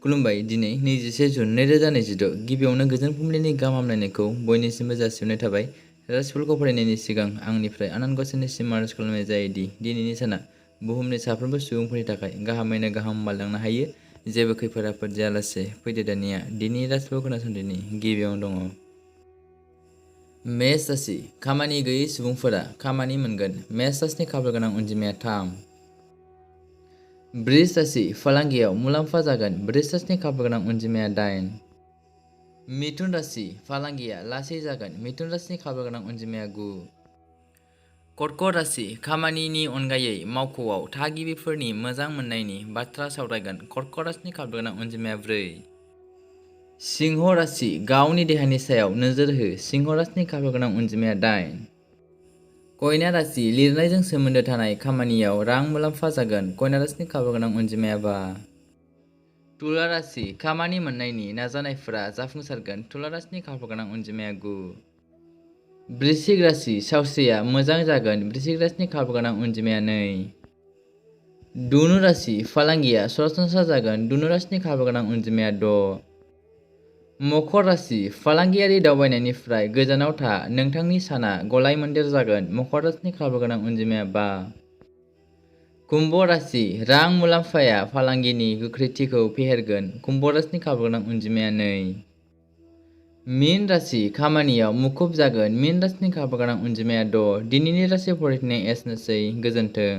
खुलुमबाय। दिनै 21 जुन 2026 गिबियावनो गोजोन फुंबिलिनि गाहाम हामलायनायखौ बयनिसिमबो जासिहरनाय थाबाय। राशिफोरखौ फरायनायनि सिगां आंनिफ्राय आनान गसाइनिसिम आरज खालामनाय जायोदि दिनैनि साना बुहुमनि साफ्रोमबो सुबुंफोरनि थाखाय गाहामैनो गाहाम बारलांनो हायो। जेबो खैफोद आफोद जायालासे फैदो दानिया दिनैनि राशिफोरखौ खोनासंदिनि गिबियावनो दङ मेष राशि। खामानि गैयै सुबुंफोरा खामानि मोनगोन। मेष राशिनि खाफाल गोनां अनजिमाया 3। वृष राशि। फालांगियाव मुलाम्फा जागोन। वृष राशिनि खाफाल गोनां अनजिमाया 8। मिथुन राशि। फालांगिया लासै जागोन। मिथुन राशिनि खाफाल गोनां अनजिमाया 9। कर्कट राशि। खामानिनि अनगायै मावख'आव थागिबिफोरनि मोजां मोननायनि बाथ्रा सावरायगोन। कर्कट राशिनि खाफाल गोनां अनजिमाया 4। सिंह राशि। गावनि देहानि सायाव नोजोर हो। सिंह राशिनि खाफाल गोनां अनजिमाया 8। कन्या राशि। लिरनायजों सोमोन्दो थानाय खामानियाव रां मुलाम्फा जागोन। कन्या राशिनि खाफाल गोनां अनजिमाया 5। तुला राशि। खामानि मोननायनि नाजानायफोरा जाफुंसारगोन। तुला राशिनि खाफाल गोनां अनजिमाया 9। वृश्चिक राशि। सावस्रिया मोजां जागोन। वृश्चिक राशिनि खाफाल गोनां अनजिमाया 2। धनु राशि। फालांगिया सरासनस्रा जागोन। धनु राशिनि खाफाल गोनां अनजिमाया 6। मकर राशि। फालांगियारि दावबायनायनिफ्राय गोजानाव था। नोंथांनि साना गलाय-मोनदेर जागोन। मकर राशिनि खाफाल गोनां अनजिमाया 5। कुम्भ राशि। रां मुलाम्फाया फालांगिनि गोख्रैथिखौ फेहेरगोन। कुम्भ राशिनि खाफाल गोनां अनजिमाया 2। मीन राशि। खामानियाव मुखुब जागोन। मीन राशिनि खाफाल गोनां अनजिमाया 6। दिनैनि राशि फरायनाया एसेनोसै। गोजोन्थों।